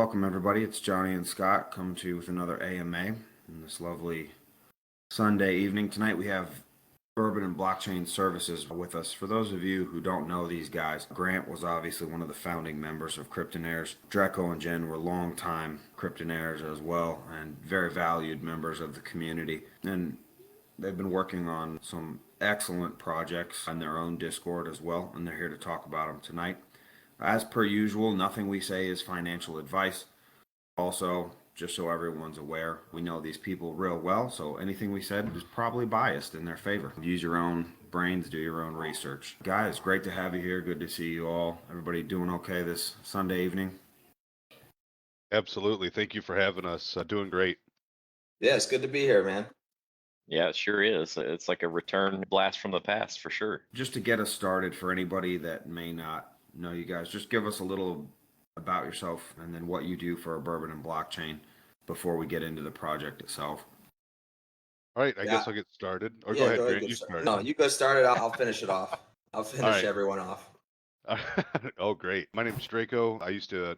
welcome everybody. It's Johnny and Scott come to you with another AMA in this lovely Sunday evening. Tonight we have Bourbon and Blockchain Services with us. For those of you who don't know these guys, Grant was obviously one of the founding members of Cryptonaires. Draco and Jen were longtime Cryptonaires as well and very valued members of the community. And they've been working on some excellent projects on their own Discord as well, and they're here to talk about them tonight. As per usual, nothing we say is financial advice. Also, just so everyone's aware, we know these people real well, so anything we said is probably biased in their favor. Use your own brains, do your own research. Guys, great to have you here. Good to see you all. Everybody doing okay this Sunday evening? Absolutely. Thank you for having us. Doing great. Yeah, it's good to be here, man. Yeah, it sure is. It's like a return blast from the past for sure. Just to get us started, for anybody that may not know you guys, just give us a little about yourself and then what you do for Bourbon and Blockchain before we get into the project itself. All right, I guess I'll get started. Or go ahead, Grant, you start. No, you go start it. I'll finish it off. I'll finish everyone off. Oh, great. My name's Draco. I used to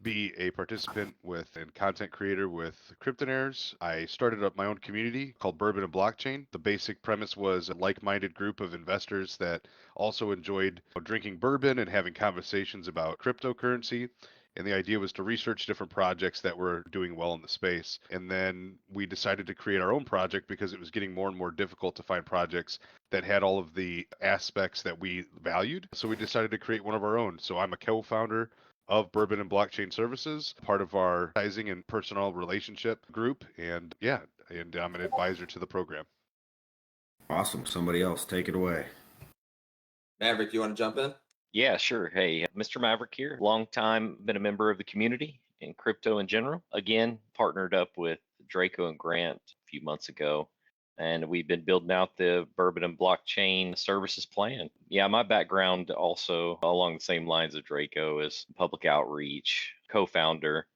be a participant and content creator with Cryptonaires. I started up my own community called Bourbon and Blockchain. The basic premise was a like-minded group of investors that also enjoyed drinking bourbon and having conversations about cryptocurrency. And the idea was to research different projects that were doing well in the space. And then we decided to create our own project because it was getting more and more difficult to find projects that had all of the aspects that we valued. So we decided to create one of our own. So I'm a co-founder of Bourbon and Blockchain Services, part of our advertising and personal relationship group. And I'm an advisor to the program. Awesome. Somebody else, take it away. Maverick, you want to jump in? Yeah, sure. Hey, Mr. Maverick here. Long time been a member of the community and crypto in general. Again, partnered up with Draco and Grant a few months ago. And we've been building out the Bourbon and Blockchain Services plan. Yeah, my background also along the same lines of Draco is public outreach, co-founder,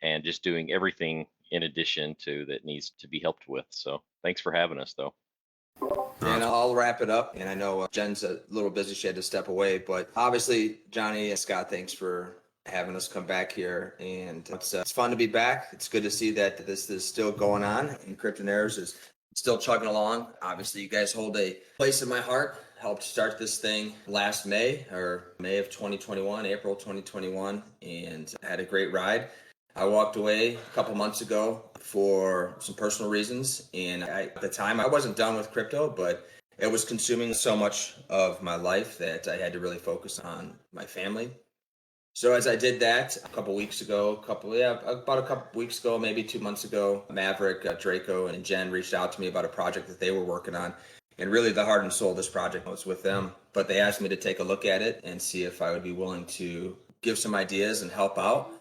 and just doing everything in addition to that needs to be helped with. So thanks for having us, though. And I'll wrap it up. And I know Jen's a little busy. She had to step away. But obviously, Johnny and Scott, thanks for having us come back here. And it's fun to be back. It's good to see that this is still going on. And Cryptonaires is still chugging along. Obviously, you guys hold a place in my heart. Helped start this thing last May of 2021, April 2021, and had a great ride. I walked away a couple months ago for some personal reasons, and at the time I wasn't done with crypto, but it was consuming so much of my life that I had to really focus on my family. So as I did that about a couple weeks ago, maybe 2 months ago, Maverick, Draco, and Jen reached out to me about a project that they were working on. And really the heart and soul of this project was with them. But they asked me to take a look at it and see if I would be willing to give some ideas and help out.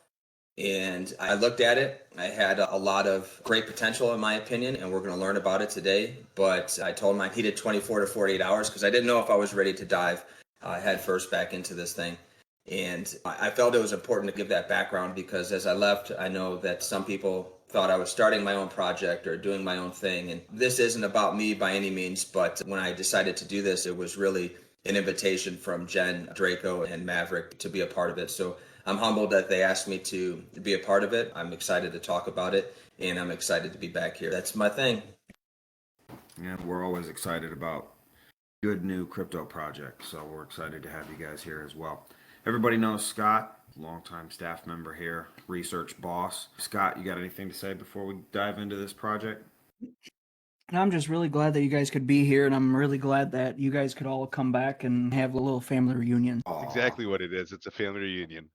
And I looked at it. I had a lot of great potential, in my opinion, and we're going to learn about it today. But I told them I needed 24 to 48 hours because I didn't know if I was ready to dive head first back into this thing. And I felt it was important to give that background because as I left, I know that some people thought I was starting my own project or doing my own thing. And this isn't about me by any means, but when I decided to do this, it was really an invitation from Jen, Draco, and Maverick to be a part of it. So I'm humbled that they asked me to be a part of it. I'm excited to talk about it, and I'm excited to be back here. That's my thing. Yeah, we're always excited about good new crypto projects, so we're excited to have you guys here as well. Everybody knows Scott, longtime staff member here, research boss. Scott, you got anything to say before we dive into this project? I'm just really glad that you guys could be here, and I'm really glad that you guys could all come back and have a little family reunion. Aww. Exactly what it is. It's a family reunion.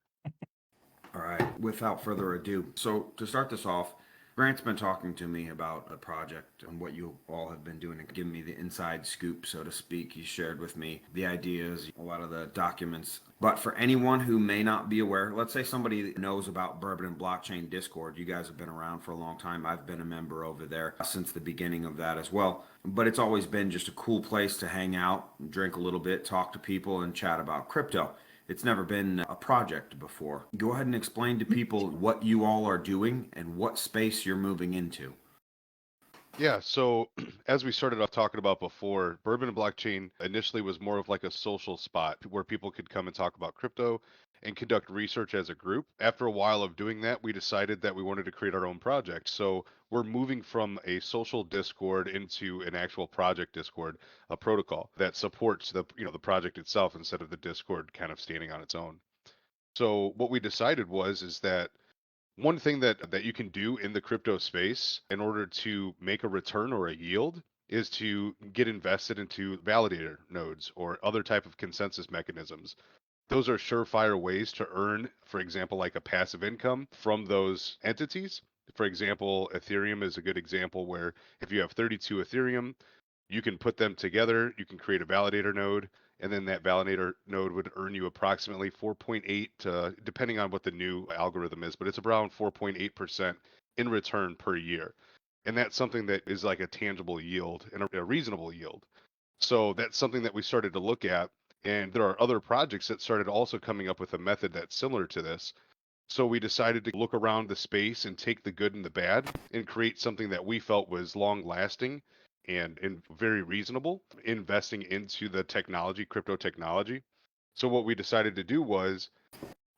All right, without further ado, so to start this off, Grant's been talking to me about a project and what you all have been doing and giving me the inside scoop, so to speak. He shared with me the ideas, a lot of the documents. But for anyone who may not be aware, let's say somebody knows about Bourbon and Blockchain Discord. You guys have been around for a long time. I've been a member over there since the beginning of that as well. But it's always been just a cool place to hang out, drink a little bit, talk to people, and chat about crypto. It's never been a project before. Go ahead and explain to people what you all are doing and what space you're moving into. Yeah, so as we started off talking about before, Bourbon and Blockchain initially was more of like a social spot where people could come and talk about crypto and conduct research as a group. After a while of doing that, we decided that we wanted to create our own project. So we're moving from a social Discord into an actual project Discord, a protocol that supports the project itself instead of the Discord kind of standing on its own. So what we decided is that one thing that you can do in the crypto space in order to make a return or a yield is to get invested into validator nodes or other type of consensus mechanisms. Those are surefire ways to earn, for example, like a passive income from those entities. For example, Ethereum is a good example where if you have 32 Ethereum, you can put them together, you can create a validator node, and then that validator node would earn you approximately 4.8 to, depending on what the new algorithm is, but it's around 4.8% in return per year. And that's something that is like a tangible yield and a reasonable yield. So that's something that we started to look at. And there are other projects that started also coming up with a method that's similar to this. So we decided to look around the space and take the good and the bad and create something that we felt was long lasting and very reasonable, investing into the technology, crypto technology. So what we decided to do was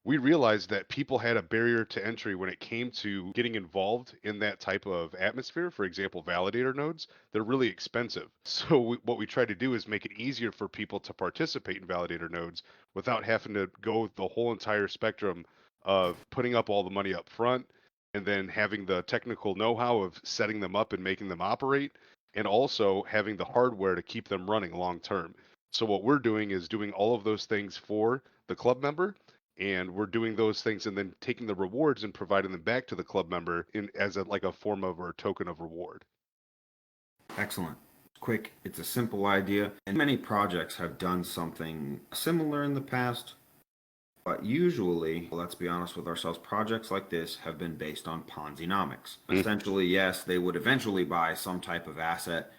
we realized that people had a barrier to entry when it came to getting involved in that type of atmosphere. For example, validator nodes, they're really expensive. So what we try to do is make it easier for people to participate in validator nodes without having to go the whole entire spectrum of putting up all the money up front and then having the technical know-how of setting them up and making them operate and also having the hardware to keep them running long term. So what we're doing is doing all of those things for the club member, and we're doing those things and then taking the rewards and providing them back to the club member in as a like a form of or a token of reward. Excellent. Quick, it's a simple idea, and many projects have done something similar in the past. But usually, let's be honest with ourselves, projects like this have been based on Ponzi-nomics. Essentially, yes, they would eventually buy some type of asset,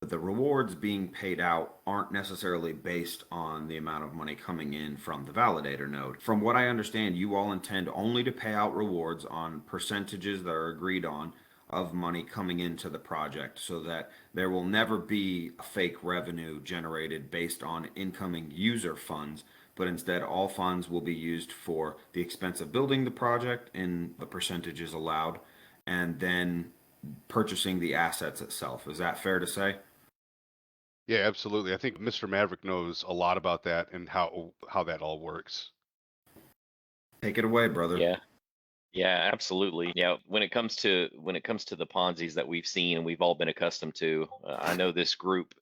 but the rewards being paid out aren't necessarily based on the amount of money coming in from the validator node. From what I understand, you all intend only to pay out rewards on percentages that are agreed on of money coming into the project so that there will never be a fake revenue generated based on incoming user funds, but instead all funds will be used for the expense of building the project in the percentages allowed and then purchasing the assets itself. Is that fair to say? Yeah, absolutely. I think Mr. Maverick knows a lot about that and how that all works. Take it away, brother. Yeah. Yeah, absolutely. Yeah, when it comes to the Ponzi's that we've seen and we've all been accustomed to, I know this group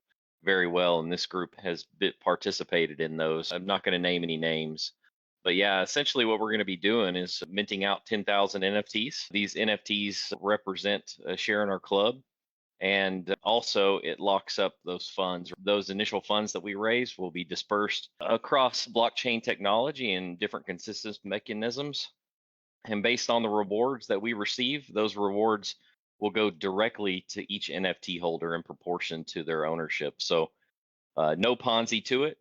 very well, and this group has participated in those. I'm not going to name any names, but yeah, essentially what we're going to be doing is minting out 10,000 NFTs. These NFTs represent a share in our club, and also it locks up those funds. Those initial funds that we raise will be dispersed across blockchain technology and different consistent mechanisms, and based on the rewards that we receive, those rewards will go directly to each NFT holder in proportion to their ownership. So no Ponzi to it,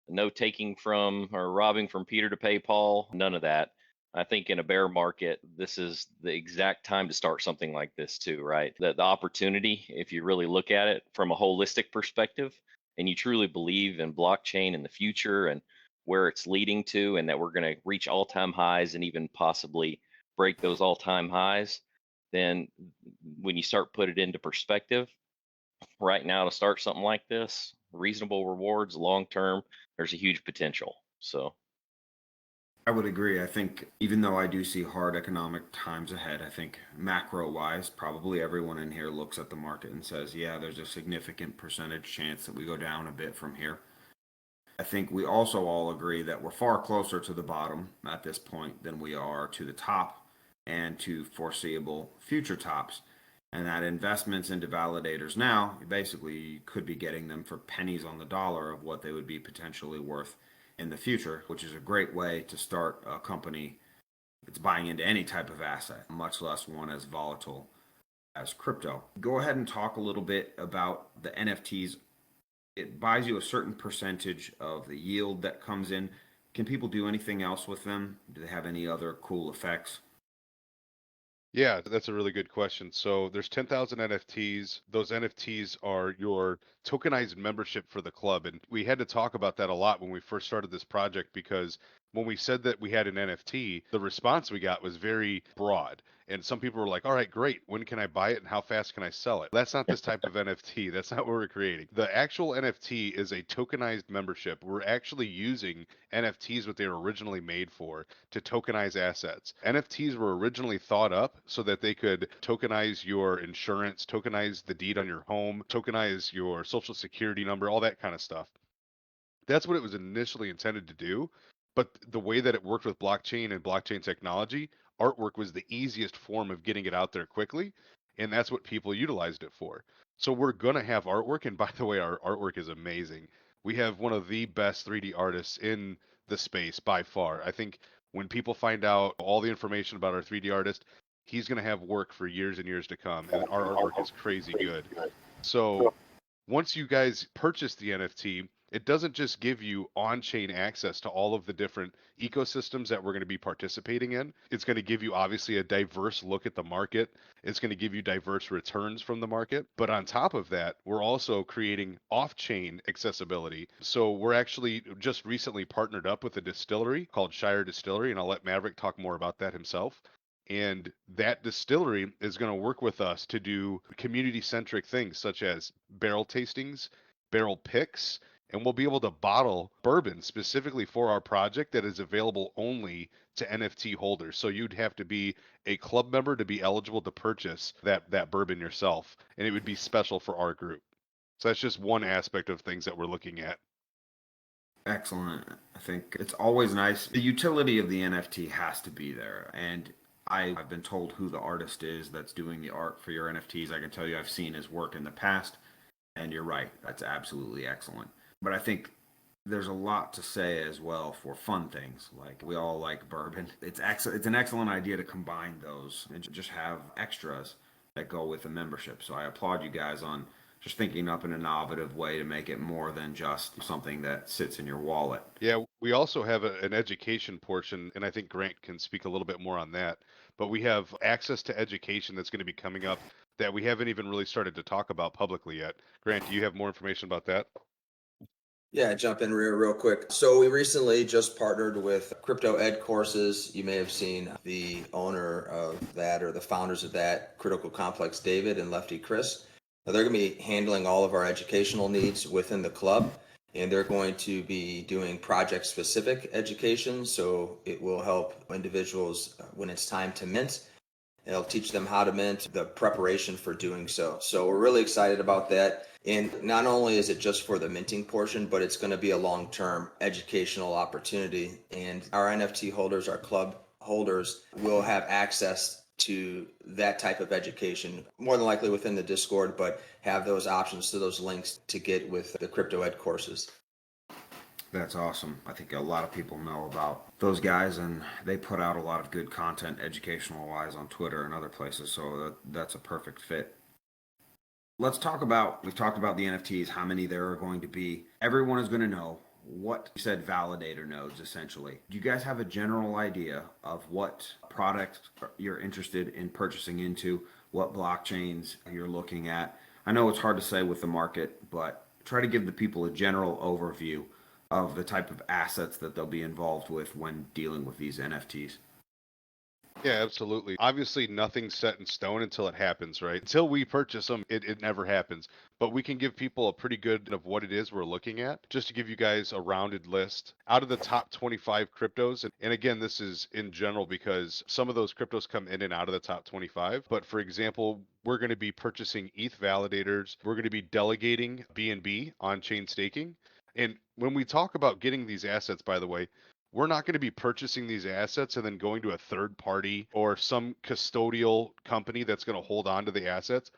no taking from or robbing from Peter to pay Paul, none of that. I think in a bear market, this is the exact time to start something like this too, right? The opportunity, if you really look at it from a holistic perspective and you truly believe in blockchain in the future and where it's leading to, and that we're going to reach all-time highs and even possibly break those all-time highs, then when you start put it into perspective, right now to start something like this, reasonable rewards, long term, there's a huge potential. So I would agree. I think even though I do see hard economic times ahead, I think macro wise, probably everyone in here looks at the market and says, yeah, there's a significant percentage chance that we go down a bit from here. I think we also all agree that we're far closer to the bottom at this point than we are to the top and to foreseeable future tops. And that investments into validators now, you basically could be getting them for pennies on the dollar of what they would be potentially worth in the future, which is a great way to start a company that's buying into any type of asset, much less one as volatile as crypto. Go ahead and talk a little bit about the NFTs. It buys you a certain percentage of the yield that comes in. Can people do anything else with them? Do they have any other cool effects? Yeah, that's a really good question. So there's 10,000 NFTs. Those NFTs are your tokenized membership for the club. And we had to talk about that a lot when we first started this project because when we said that we had an NFT, the response we got was very broad. And some people were like, all right, great. When can I buy it and how fast can I sell it? That's not this type of NFT. That's not what we're creating. The actual NFT is a tokenized membership. We're actually using NFTs, what they were originally made for, to tokenize assets. NFTs were originally thought up so that they could tokenize your insurance, tokenize the deed on your home, tokenize your social security number, all that kind of stuff. That's what it was initially intended to do. But the way that it worked with blockchain and blockchain technology, artwork was the easiest form of getting it out there quickly. And that's what people utilized it for. So we're going to have artwork. And by the way, our artwork is amazing. We have one of the best 3D artists in the space by far. I think when people find out all the information about our 3D artist, he's going to have work for years and years to come. And our artwork is crazy good. So once you guys purchase the NFT, it doesn't just give you on-chain access to all of the different ecosystems that we're going to be participating in. It's going to give you obviously a diverse look at the market. It's going to give you diverse returns from the market. But on top of that, we're also creating off-chain accessibility. So we're actually just recently partnered up with a distillery called Shire Distillery, and I'll let Maverick talk more about that himself. And that distillery is going to work with us to do community centric things such as barrel tastings, barrel picks, and we'll be able to bottle bourbon specifically for our project that is available only to NFT holders. So you'd have to be a club member to be eligible to purchase that bourbon yourself, and it would be special for our group. So that's just one aspect of things that we're looking at. Excellent. I think it's always nice. The utility of the NFT has to be there. And I've been told who the artist is that's doing the art for your NFTs. I can tell you I've seen his work in the past, and you're right. That's absolutely excellent. But I think there's a lot to say as well for fun things. Like we all like bourbon. It's an excellent idea to combine those and just have extras that go with the membership. So I applaud you guys on just thinking up an innovative way to make it more than just something that sits in your wallet. Yeah, we also have an education portion, and I think Grant can speak a little bit more on that. But we have access to education that's going to be coming up that we haven't even really started to talk about publicly yet. Grant, do you have more information about that? Yeah, jump in real quick. So we recently just partnered with Crypto Ed Courses. You may have seen the owner of that or the founders of that, Critical Complex David and Lefty Chris. Now, they're going to be handling all of our educational needs within the club, and they're going to be doing project specific education. So it will help individuals when it's time to mint. It'll teach them how to mint, the preparation for doing so. So we're really excited about that. And not only is it just for the minting portion, but it's going to be a long-term educational opportunity. And our NFT holders, our club holders, will have access to that type of education, more than likely within the Discord, but have those options to those links to get with the Crypto Ed courses. That's awesome. I think a lot of people know about those guys, and they put out a lot of good content, educational wise, on Twitter and other places. So that's a perfect fit. We've talked about the NFTs, how many there are going to be. Everyone is going to know what you said validator nodes, essentially. Do you guys have a general idea of what product you're interested in purchasing into, what blockchains you're looking at? I know it's hard to say with the market, but try to give the people a general overview of the type of assets that they'll be involved with when dealing with these NFTs. Yeah, absolutely. Obviously, nothing's set in stone until it happens, right? Until we purchase them, it never happens. But we can give people a pretty good of what it is we're looking at, just to give you guys a rounded list. Out of the top 25 cryptos, and again, this is in general because some of those cryptos come in and out of the top 25. But for example, we're going to be purchasing ETH validators. We're going to be delegating BNB on-chain staking. And when we talk about getting these assets, by the way, we're not going to be purchasing these assets and then going to a third party or some custodial company that's going to hold on to the assets.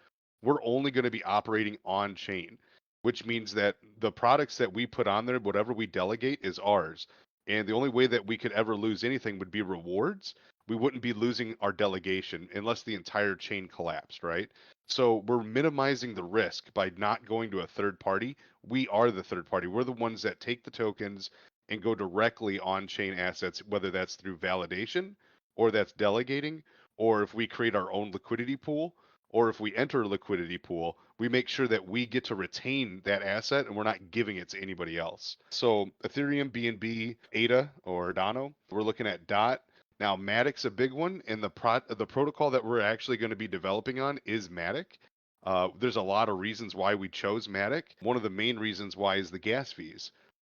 We're only going to be operating on chain, which means that the products that we put on there, whatever we delegate, is ours. And the only way that we could ever lose anything would be rewards. We wouldn't be losing our delegation unless the entire chain collapsed, right? So we're minimizing the risk by not going to a third party. We are the third party. We're the ones that take the tokens and go directly on chain assets, whether that's through validation or that's delegating or if we create our own liquidity pool, or if we enter a liquidity pool, we make sure that we get to retain that asset and we're not giving it to anybody else. So Ethereum, BNB, ADA or Dano, we're looking at DOT. Now Matic's a big one, and the protocol that we're actually going to be developing on is Matic. There's a lot of reasons why we chose Matic. One of the main reasons why is the gas fees.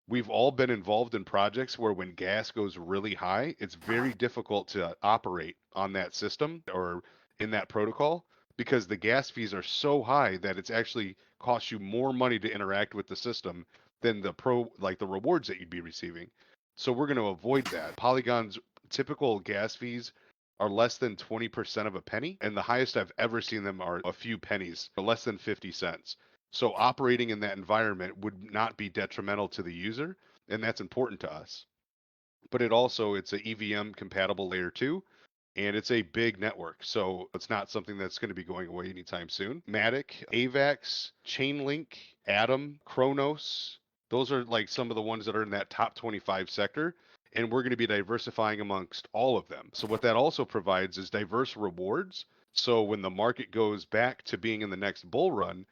We've all been involved in projects where when gas goes really high, it's very difficult to operate on that system or in that protocol because the gas fees are so high that it's actually costs you more money to interact with the system than the rewards that you'd be receiving. So we're going to avoid that. Polygon's typical gas fees are less than 20% of a penny, and the highest I've ever seen them are a few pennies, or less than 50 cents. So operating in that environment would not be detrimental to the user, and that's important to us. But it's a EVM compatible layer 2, and it's a big network. So it's not something that's going to be going away anytime soon. Matic, AVAX, Chainlink, Atom, Chronos, those are like some of the ones that are in that top 25 sector. And we're going to be diversifying amongst all of them. So what that also provides is diverse rewards. So when the market goes back to being in the next bull run,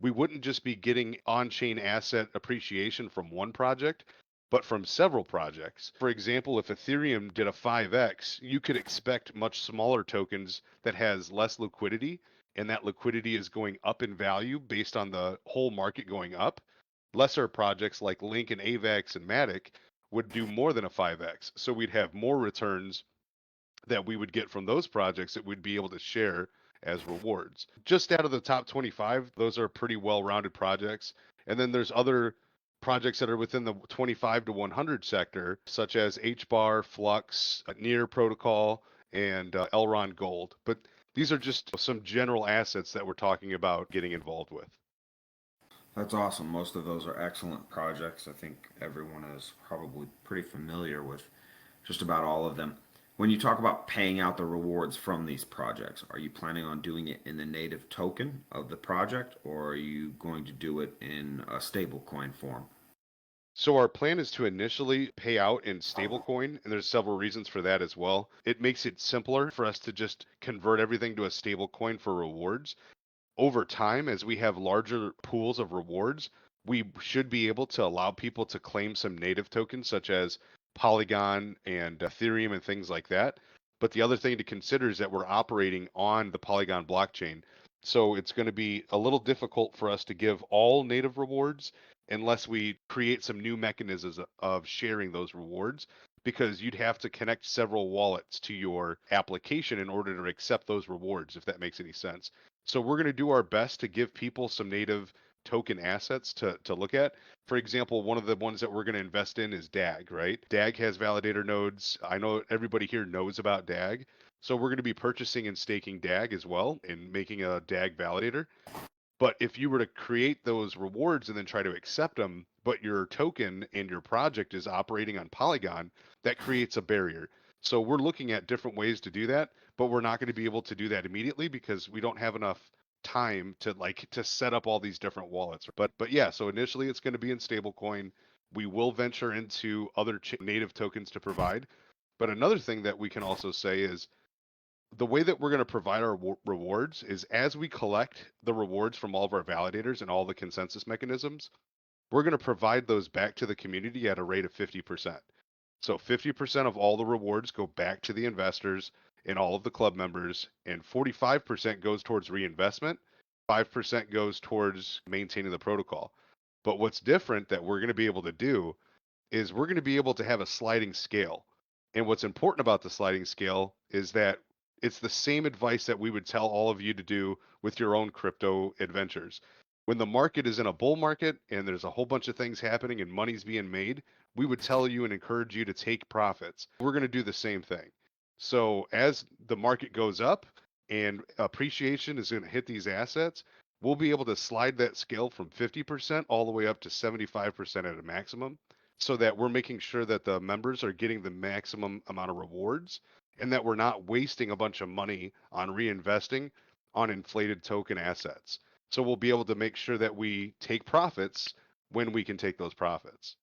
we wouldn't just be getting on-chain asset appreciation from one project, but from several projects. For example, if Ethereum did a 5x, you could expect much smaller tokens that has less liquidity, and that liquidity is going up in value based on the whole market going up. Lesser projects like Link and AVAX and Matic would do more than a 5x. So we'd have more returns that we would get from those projects that we'd be able to share as rewards. Just out of the top 25, those are pretty well-rounded projects. And then there's other projects that are within the 25 to 100 sector, such as HBAR, Flux, Near Protocol, and Elrond Gold. But these are just some general assets that we're talking about getting involved with. That's awesome. Most of those are excellent projects. I think everyone is probably pretty familiar with just about all of them. When you talk about paying out the rewards from these projects, are you planning on doing it in the native token of the project, or are you going to do it in a stablecoin form? So our plan is to initially pay out in stablecoin, and there's several reasons for that as well. It makes it simpler for us to just convert everything to a stablecoin for rewards. Over time, as we have larger pools of rewards, we should be able to allow people to claim some native tokens such as Polygon and Ethereum and things like that. But the other thing to consider is that we're operating on the Polygon blockchain. So it's going to be a little difficult for us to give all native rewards unless we create some new mechanisms of sharing those rewards, because you'd have to connect several wallets to your application in order to accept those rewards, if that makes any sense. So we're going to do our best to give people some native token assets to look at. For example, one of the ones that we're going to invest in is DAG, right? DAG has validator nodes. I know everybody here knows about DAG. So we're going to be purchasing and staking DAG as well and making a DAG validator. But if you were to create those rewards and then try to accept them, but your token and your project is operating on Polygon, that creates a barrier. So we're looking at different ways to do that, but we're not going to be able to do that immediately because we don't have enough time to set up all these different wallets. But yeah, so initially it's going to be in stablecoin. We will venture into other native tokens to provide. But another thing that we can also say is the way that we're going to provide our rewards is as we collect the rewards from all of our validators and all the consensus mechanisms, we're going to provide those back to the community at a rate of 50%. So 50% of all the rewards go back to the investors and all of the club members, and 45% goes towards reinvestment, 5% goes towards maintaining the protocol. But what's different that we're going to be able to do is we're going to be able to have a sliding scale. And what's important about the sliding scale is that it's the same advice that we would tell all of you to do with your own crypto adventures. When the market is in a bull market and there's a whole bunch of things happening and money's being made, we would tell you and encourage you to take profits. We're going to do the same thing. So as the market goes up and appreciation is going to hit these assets, we'll be able to slide that scale from 50% all the way up to 75% at a maximum, so that we're making sure that the members are getting the maximum amount of rewards and that we're not wasting a bunch of money on reinvesting on inflated token assets. So we'll be able to make sure that we take profits when we can take those profits.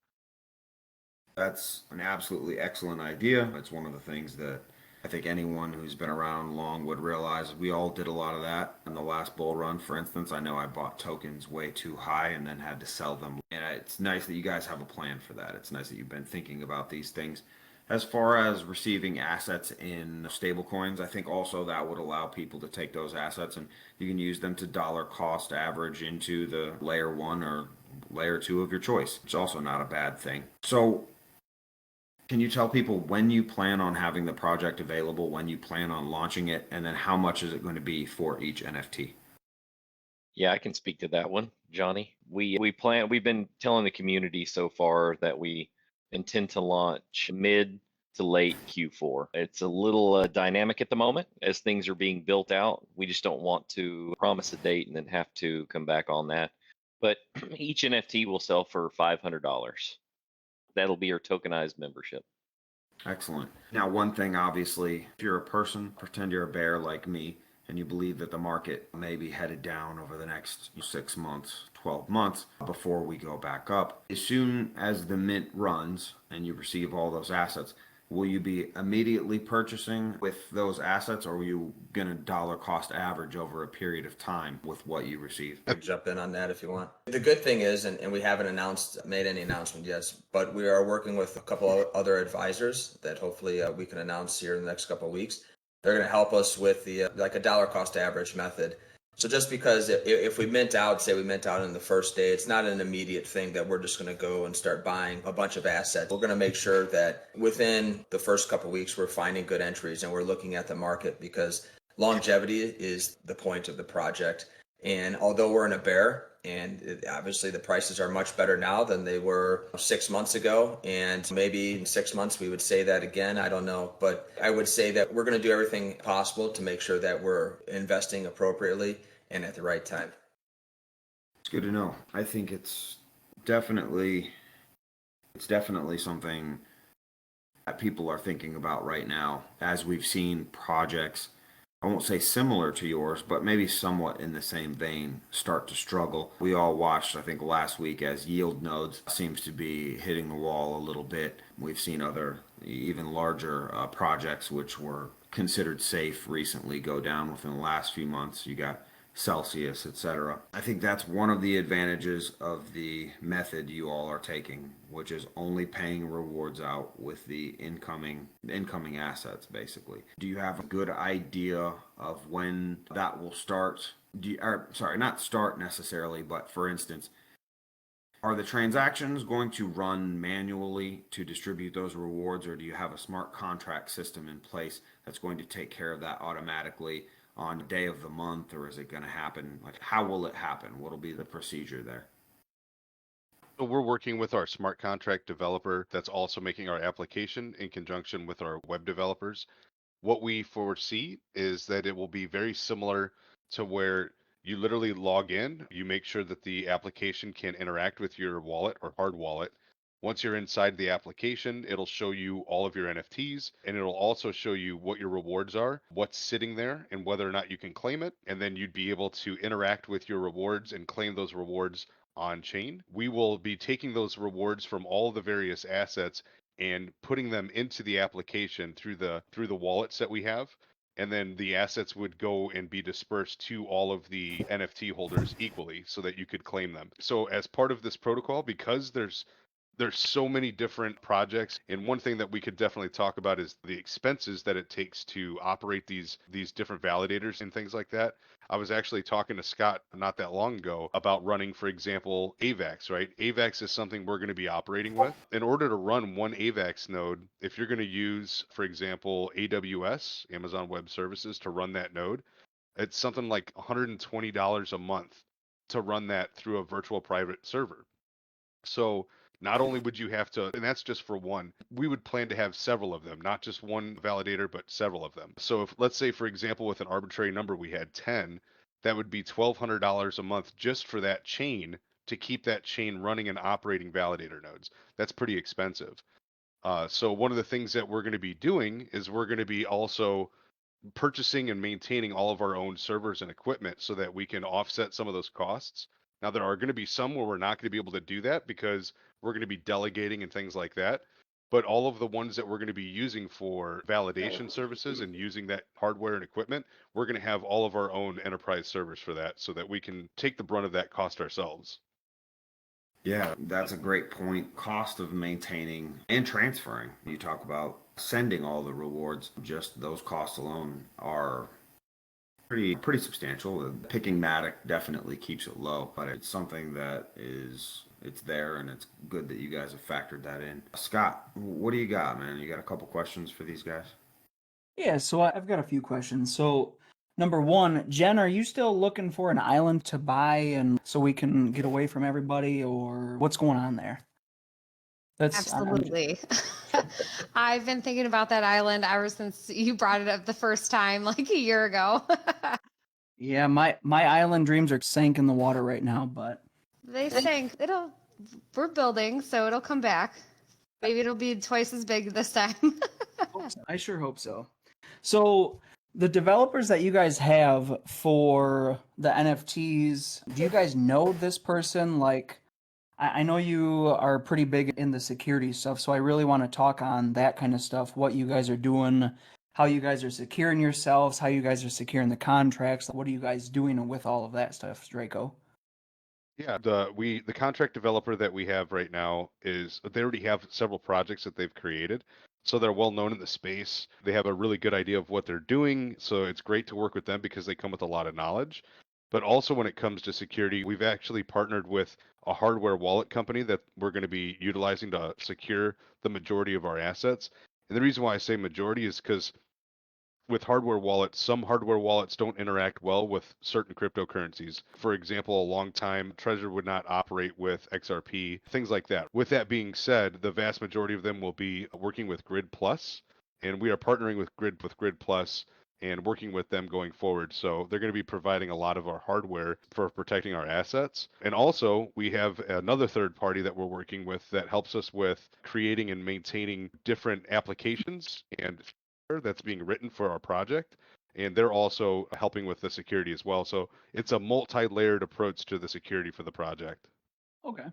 That's an absolutely excellent idea. It's one of the things that I think anyone who's been around long would realize we all did a lot of that in the last bull run. For instance, I know I bought tokens way too high and then had to sell them. And it's nice that you guys have a plan for that. It's nice that you've been thinking about these things. As far as receiving assets in stable coins, I think also that would allow people to take those assets and you can use them to dollar cost average into the layer one or layer two of your choice. It's also not a bad thing. So can you tell people when you plan on having the project available, when you plan on launching it, and then how much is it going to be for each NFT? Yeah, I can speak to that one, Johnny. We've been telling the community so far that we intend to launch mid to late Q4. It's a little dynamic at the moment as things are being built out. We just don't want to promise a date and then have to come back on that. But each NFT will sell for $500. That'll be your tokenized membership. Excellent. Now, one thing, obviously, if you're a person, pretend you're a bear like me, and you believe that the market may be headed down over the next 6 months, 12 months before we go back up. As soon as the mint runs and you receive all those assets, will you be immediately purchasing with those assets, or are you going to dollar cost average over a period of time with what you receive? I can jump in on that if you want. The good thing is, and we haven't made any announcement yet, but we are working with a couple of other advisors that hopefully we can announce here in the next couple of weeks. They're going to help us with the like a dollar cost average method. So just because if we mint out, say we mint out in the first day, it's not an immediate thing that we're just going to go and start buying a bunch of assets. We're going to make sure that within the first couple of weeks, we're finding good entries and we're looking at the market, because longevity is the point of the project. And although we're in a bear, and obviously the prices are much better now than they were 6 months ago, and maybe in 6 months we would say that again, I don't know. But I would say that we're going to do everything possible to make sure that we're investing appropriately and at the right time. It's good to know. I think definitely it's definitely something that people are thinking about right now, as we've seen projects, I won't say similar to yours, but maybe somewhat in the same vein, start to struggle. We all watched, I think, last week as yield nodes seems to be hitting the wall a little bit. We've seen other, even larger projects which were considered safe recently go down within the last few months. You got Celsius, etc. I think that's one of the advantages of the method you all are taking, which is only paying rewards out with the incoming assets, basically. Do you have a good idea of when that will start? Sorry, not start necessarily, but for instance, are the transactions going to run manually to distribute those rewards, or do you have a smart contract system in place that's going to take care of that automatically on the day of the month, or is it going to happen? Like, how will it happen? What'll be the procedure there? So we're working with our smart contract developer that's also making our application in conjunction with our web developers. What we foresee is that it will be very similar to where you literally log in, you make sure that the application can interact with your wallet or hard wallet. Once you're inside the application, it'll show you all of your NFTs, and it'll also show you what your rewards are, what's sitting there, and whether or not you can claim it. And then you'd be able to interact with your rewards and claim those rewards on chain. We will be taking those rewards from all the various assets and putting them into the application through the wallets that we have, and then the assets would go and be dispersed to all of the NFT holders equally so that you could claim them. So as part of this protocol, because there's so many different projects, and one thing that we could definitely talk about is the expenses that it takes to operate these different validators and things like that. I was actually talking to Scott not that long ago about running, for example, AVAX, right? AVAX is something we're going to be operating with. In order to run one AVAX node, if you're going to use, for example, AWS, Amazon Web Services, to run that node, it's something like $120 a month to run that through a virtual private server. So not only would you have to, and that's just for one, we would plan to have several of them, not just one validator, but several of them. So if, let's say, for example, with an arbitrary number, we had 10, that would be $1,200 a month just for that chain to keep that chain running and operating validator nodes. That's pretty expensive. So one of the things that we're going to be doing is we're going to be also purchasing and maintaining all of our own servers and equipment so that we can offset some of those costs. Now, there are going to be some where we're not going to be able to do that because we're going to be delegating and things like that. but all of the ones that we're going to be using for validation services and using that hardware and equipment, we're going to have all of our own enterprise servers for that so that we can take the brunt of that cost ourselves. Yeah, that's a great point. Cost of maintaining and transferring. You talk about sending all the rewards, just those costs alone are pretty substantial. Picking Matic definitely keeps it low, but it's something that it's there, and it's good that you guys have factored that in. Scott, what do you got, man? You got a couple questions for these guys? Yeah, so I've got a few questions. So, number one, Jen, are you still looking for an island to buy and so we can get away from everybody, or what's going on there? Absolutely. I've been thinking about that island ever since you brought it up the first time, like a year ago. Yeah, my island dreams are sank in the water right now, but They sank. We're building, so it'll come back. Maybe it'll be twice as big this time. I sure hope so. So, the developers that you guys have for the NFTs, do you guys know this person? Like, I know you are pretty big in the security stuff, so I really want to talk on that kind of stuff, what you guys are doing, how you guys are securing yourselves, how you guys are securing the contracts. What are you guys doing with all of that stuff, Draco? Yeah, the contract developer that we have right now they already have several projects that they've created. So they're well known in the space. They have a really good idea of what they're doing. So it's great to work with them because they come with a lot of knowledge. But also when it comes to security, we've actually partnered with a hardware wallet company that we're going to be utilizing to secure the majority of our assets. And the reason why I say majority is because with hardware wallets, some hardware wallets don't interact well with certain cryptocurrencies. For example, a long time Trezor would not operate with XRP, things like that. With that being said, the vast majority of them will be working with Grid Plus, and we are partnering with Grid Plus and working with them going forward. So they're going to be providing a lot of our hardware for protecting our assets. And also, we have another third party that we're working with that helps us with creating and maintaining different applications and that's being written for our project, and they're also helping with the security as well. So it's a multi-layered approach to the security for the project. Okay.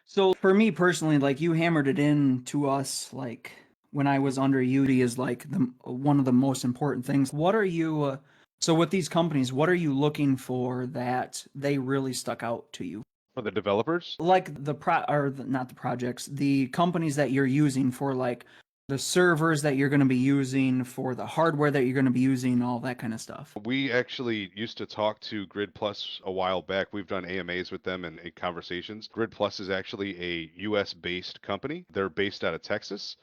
So for me personally, like you hammered it in to us, like when I was under UD is like the one of the most important things. What are you? So with these companies, what are you looking for that they really stuck out to you? For the developers, Like not the projects, the companies that you're using for like the servers that you're going to be using for the hardware that you're going to be using, all that kind of stuff. we actually used to talk to Grid Plus a while back. We've done AMAs with them and conversations. Grid Plus is actually a US based company. They're based out of Texas,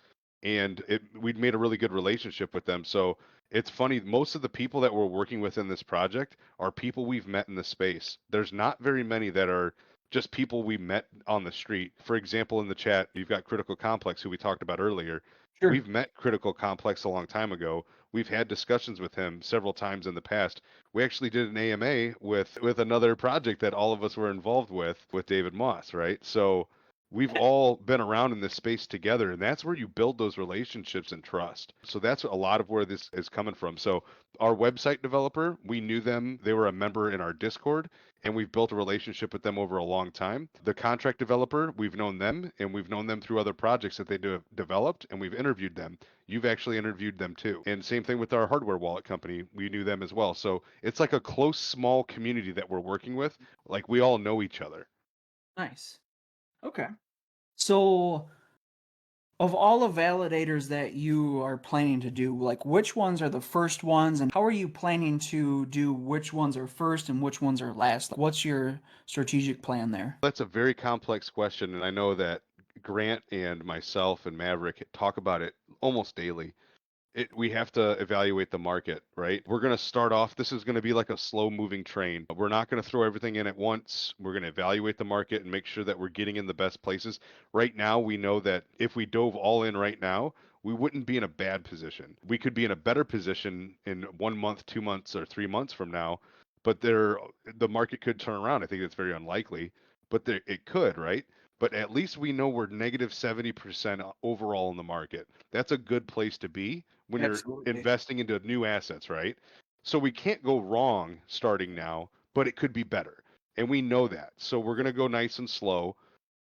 and we'd made a really good relationship with them. So it's funny, most of the people that we're working with in this project are people we've met in the space. There's not very many that are just people we met on the street. For example, in the chat, you've got Critical Complex, who we talked about earlier. Sure. We've met Critical Complex a long time ago. We've had discussions with him several times in the past. We actually did an AMA with another project that all of us were involved with David Moss, right? So we've all been around in this space together, and that's where you build those relationships and trust. So that's a lot of where this is coming from. So our website developer, we knew them. They were a member in our Discord, and we've built a relationship with them over a long time. The contract developer, we've known them, and we've known them through other projects that they developed, and we've interviewed them. You've actually interviewed them too. And same thing with our hardware wallet company. We knew them as well. So it's like a close, small community that we're working with. Like we all know each other. Nice. Okay. So, of all the validators that you are planning to do, like which ones are the first ones, and how are you planning to do which ones are first and which ones are last? Like, what's your strategic plan there? That's a very complex question. And I know that Grant and myself and Maverick talk about it almost daily. We have to evaluate the market, right? We're going to start off, this is going to be like a slow moving train. We're not going to throw everything in at once. We're going to evaluate the market and make sure that we're getting in the best places. Right now, we know that if we dove all in right now, we wouldn't be in a bad position. We could be in a better position in 1 month, 2 months, or 3 months from now, but the market could turn around. I think it's very unlikely, but it could, right? But at least we know we're negative 70% overall in the market. That's a good place to be when you're Absolutely. investing into new assets, right? So we can't go wrong starting now, but it could be better. And we know that. So we're going to go nice and slow.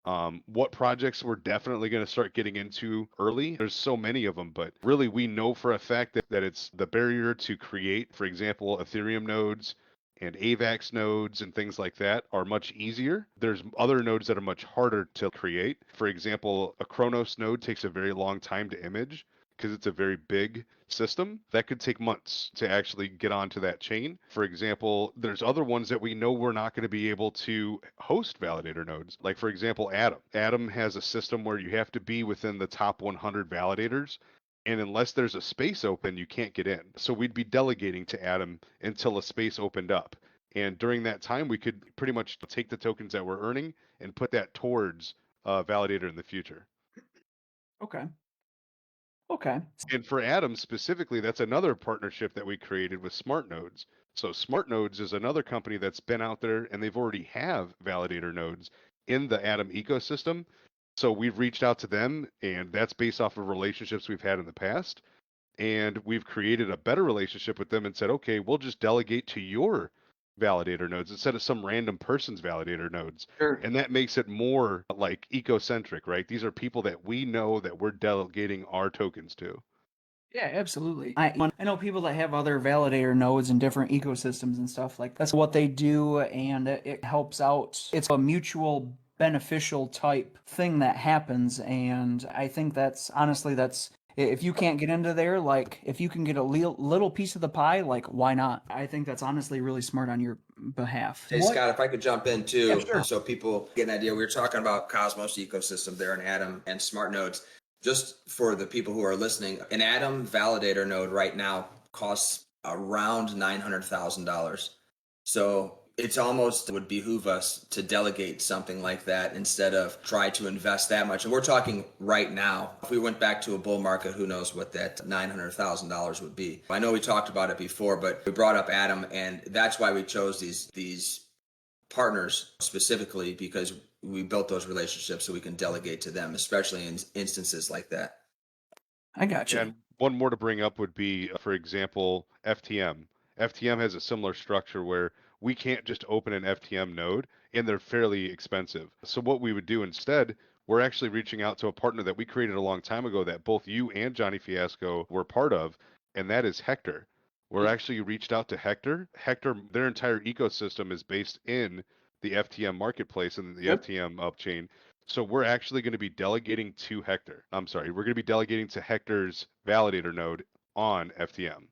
What projects we're definitely going to start getting into early? There's so many of them, but really we know for a fact that it's the barrier to create, for example, Ethereum nodes and AVAX nodes and things like that are much easier. There's other nodes that are much harder to create. For example, a Chronos node takes a very long time to image because it's a very big system. That could take months to actually get onto that chain. For example, there's other ones that we know we're not going to be able to host validator nodes. Like for example, Atom. Atom has a system where you have to be within the top 100 validators. And unless there's a space open, you can't get in. So we'd be delegating to Atom until a space opened up. And during that time, we could pretty much take the tokens that we're earning and put that towards a validator in the future. Okay. Okay. And for Atom specifically, that's another partnership that we created with Smart Nodes. So Smart Nodes is another company that's been out there and they've already have validator nodes in the Atom ecosystem. So we've reached out to them and that's based off of relationships we've had in the past. And we've created a better relationship with them and said, okay, we'll just delegate to your validator nodes instead of some random person's validator nodes. Sure. And that makes it more like ecocentric, right? These are people that we know that we're delegating our tokens to. Yeah, absolutely. I know people that have other validator nodes and different ecosystems and stuff like that's what they do, and it helps out. It's a mutual beneficial type thing that happens, and I think that's honestly that's if you can't get into there, like if you can get a little piece of the pie, like why not? I think that's honestly really smart on your behalf. Hey, Scott, if I could jump in too, Yeah, sure. so people get an idea. We were talking about Cosmos ecosystem there in Atom and smart nodes. Just for the people who are listening, an Atom validator node right now costs around $900,000. So it's almost would behoove us to delegate something like that instead of try to invest that much. And we're talking right now. If we went back to a bull market, who knows what that $900,000 would be. I know we talked about it before, but we brought up Atom, and that's why we chose these partners specifically, because we built those relationships so we can delegate to them, especially in instances like that. I got you. And one more to bring up would be, for example, FTM. FTM has a similar structure where we can't just open an FTM node and they're fairly expensive. So what we would do instead, we're actually reaching out to a partner that we created a long time ago that both you and Johnny Fiasco were part of, and that is Hector. We're actually reached out to Hector. Hector, their entire ecosystem is based in the FTM marketplace and the Yep. FTM upchain. So we're actually going to be delegating to Hector. I'm sorry, we're going to be delegating to Hector's validator node on FTM.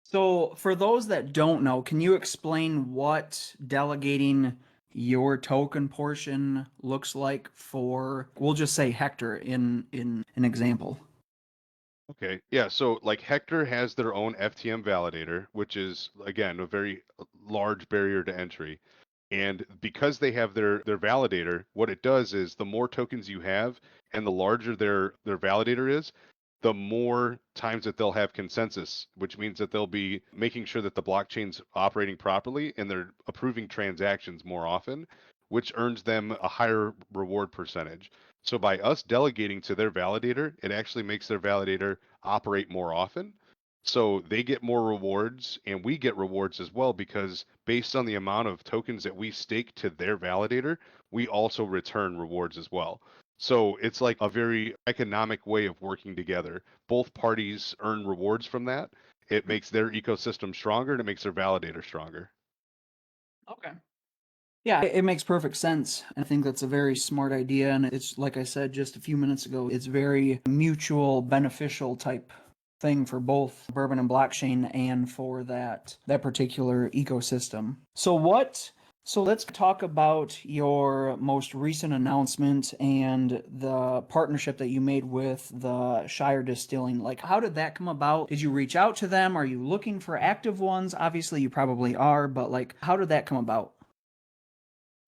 So, for those that don't know, can you explain what delegating your token portion looks like for, we'll just say Hector in an example? Okay, yeah, so like Hector has their own FTM validator, which is again a very large barrier to entry. And because they have their validator, what it does is the more tokens you have and the larger their validator is, the more times that they'll have consensus, which means that they'll be making sure that the blockchain's operating properly and they're approving transactions more often, which earns them a higher reward percentage. So by us delegating to their validator, it actually makes their validator operate more often. So they get more rewards and we get rewards as well, because based on the amount of tokens that we stake to their validator, we also return rewards as well. So it's like a very economic way of working together. Both parties earn rewards from that. It makes their ecosystem stronger and it makes their validator stronger. Okay. Yeah, it makes perfect sense. I think that's a very smart idea. And it's, like I said just a few minutes ago, it's very mutual beneficial type thing for both Bourbon and blockchain and for that particular ecosystem. So let's talk about your most recent announcement and the partnership that you made with the Shire Distilling. Like, how did that come about? Did you reach out to them? Are you looking for active ones? Obviously, you probably are, but like, how did that come about?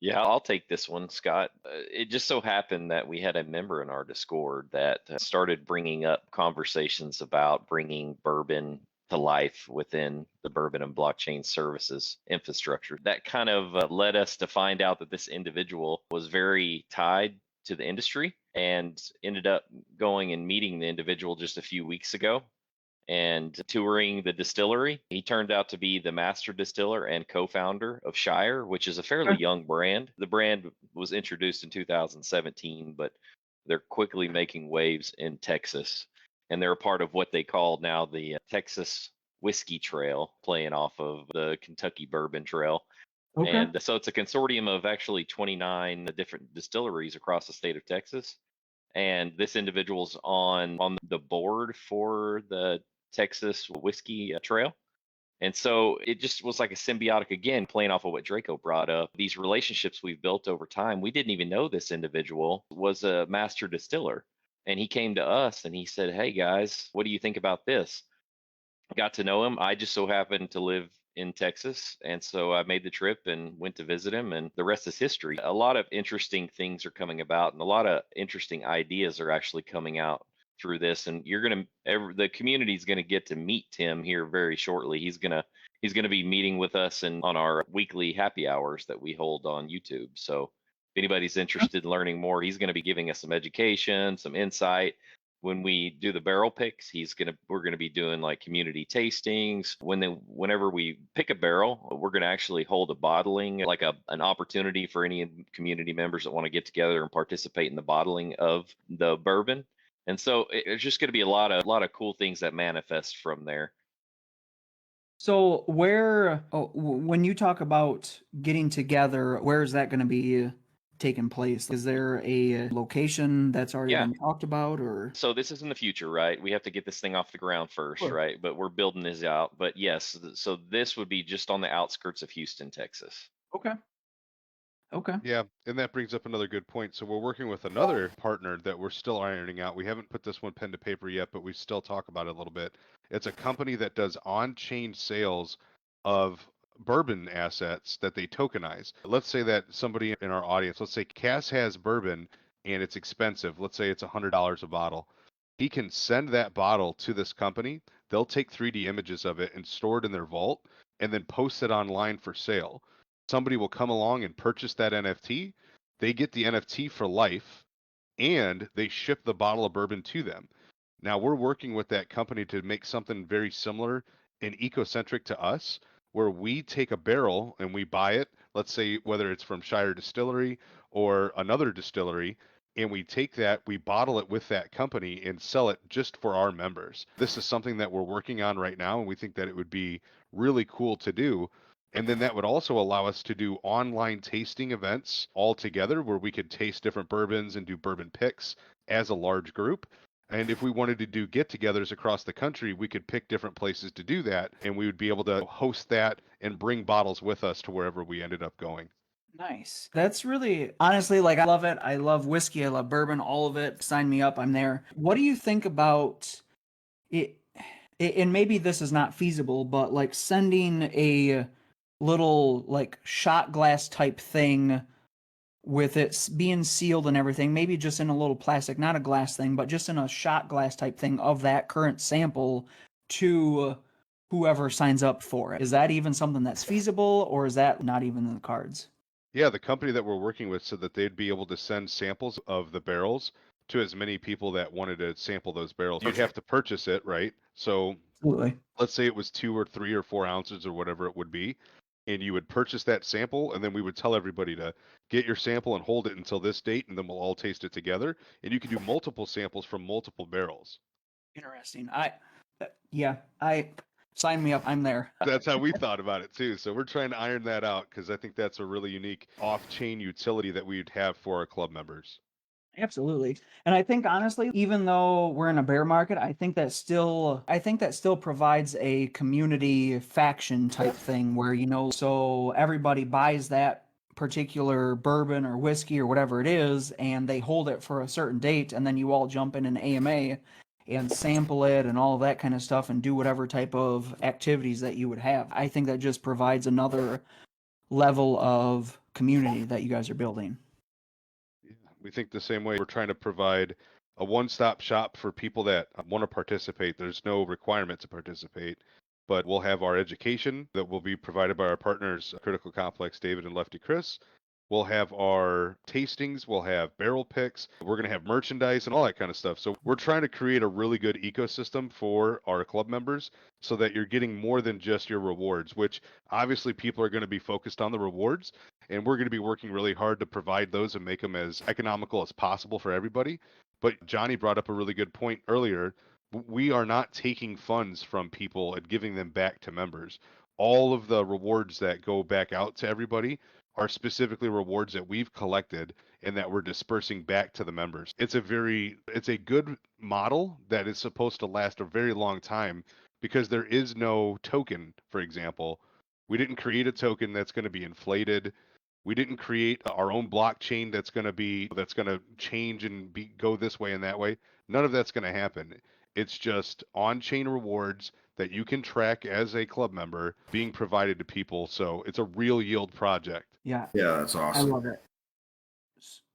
Yeah, I'll take this one, Scott. It just so happened that we had a member in our Discord that started bringing up conversations about bringing bourbon to life within the Bourbon and blockchain services infrastructure. That kind of led us to find out that this individual was very tied to the industry and ended up going and meeting the individual just a few weeks ago. and touring the distillery. He turned out to be the master distiller and co-founder of Shire, which is a fairly young brand. The brand was introduced in 2017, but they're quickly making waves in Texas. And they're a part of what they call now the Texas Whiskey Trail, playing off of the Kentucky Bourbon Trail. Okay. And so it's a consortium of actually 29 different distilleries across the state of Texas. And this individual's on the board for the Texas Whiskey Trail. And so it just was like a symbiotic, again, playing off of what Draco brought up. These relationships we've built over time. We didn't even know this individual was a master distiller. And he came to us and he said, "Hey guys, what do you think about this?" Got to know him. I just so happened to live in Texas. And so I made the trip and went to visit him, and the rest is history. A lot of interesting things are coming about, and a lot of interesting ideas are actually coming out through this. And the community is going to get to meet Tim here very shortly. He's going to be meeting with us and on our weekly happy hours that we hold on YouTube. So if anybody's interested in learning more, he's going to be giving us some education, some insight. When we do the barrel picks, we're gonna be doing like community tastings. Whenever we pick a barrel, we're gonna actually hold a bottling, like an opportunity for any community members that want to get together and participate in the bottling of the bourbon. And so it's just gonna be a lot of cool things that manifest from there. So when you talk about getting together, where is that going to be taking place? Is there a location that's already Yeah. been talked about, or? So this is in the future, right? We have to get this thing off the ground first, Sure. right? But we're building this out. But yes, so this would be just on the outskirts of Houston, Texas. Okay. Okay. Yeah, and that brings up another good point. So we're working with another partner that we're still ironing out. We haven't put this one pen to paper yet, but we still talk about it a little bit. It's a company that does on-chain sales of bourbon assets that they tokenize. Let's say that somebody in our audience, let's say Cass has bourbon and it's expensive. Let's say it's $100 a bottle. He can send that bottle to this company. They'll take 3D images of it and store it in their vault and then post it online for sale. Somebody will come along and purchase that NFT. They get the NFT for life, and they ship the bottle of bourbon to them. Now we're working with that company to make something very similar and ecocentric to us, where we take a barrel and we buy it, let's say whether it's from Shire Distillery or another distillery, and we take that, we bottle it with that company and sell it just for our members. This is something that we're working on right now, and we think that it would be really cool to do. And then that would also allow us to do online tasting events all together where we could taste different bourbons and do bourbon picks as a large group. And if we wanted to do get togethers across the country, we could pick different places to do that. And we would be able to host that and bring bottles with us to wherever we ended up going. Nice. That's really, honestly, like, I love it. I love whiskey. I love bourbon, all of it. Sign me up. I'm there. What do you think about it? And maybe this is not feasible, but like sending a little like shot glass type thing with it being sealed and everything, maybe just in a little plastic, not a glass thing, but just in a shot glass type thing of that current sample to whoever signs up for it. Is that even something that's feasible, or is that not even in the cards? Yeah, the company that we're working with said that they'd be able to send samples of the barrels to as many people that wanted to sample those barrels. You'd have to purchase it, right? So Absolutely. let's say it was 2 or 3 or 4 ounces or whatever it would be, and you would purchase that sample, and then we would tell everybody to get your sample and hold it until this date, and then we'll all taste it together. And you can do multiple samples from multiple barrels. Interesting. I sign me up. I'm there. That's how we thought about it too. So we're trying to iron that out because I think that's a really unique off-chain utility that we'd have for our club members. Absolutely. And I think honestly, even though we're in a bear market, I think that still provides a community faction type thing where, so everybody buys that particular bourbon or whiskey or whatever it is, and they hold it for a certain date, and then you all jump in an AMA and sample it and all that kind of stuff and do whatever type of activities that you would have. I think that just provides another level of community that you guys are building. We think the same way. We're trying to provide a one-stop shop for people that want to participate. There's no requirement to participate, but we'll have our education that will be provided by our partners, Critical Complex, David and Lefty Chris. We'll have our tastings, we'll have barrel picks, we're going to have merchandise and all that kind of stuff. So we're trying to create a really good ecosystem for our club members so that you're getting more than just your rewards, which obviously people are going to be focused on the rewards, and we're going to be working really hard to provide those and make them as economical as possible for everybody. But Johnny brought up a really good point earlier. We are not taking funds from people and giving them back to members. All of the rewards that go back out to everybody are specifically rewards that we've collected and that we're dispersing back to the members. It's a good model that is supposed to last a very long time because there is no token, for example. We didn't create a token that's going to be inflated. We didn't create our own blockchain that's going to change and go this way and that way. None of that's going to happen. It's just on-chain rewards that you can track as a club member being provided to people. So it's a real yield project. Yeah, Yeah, that's I awesome. love it.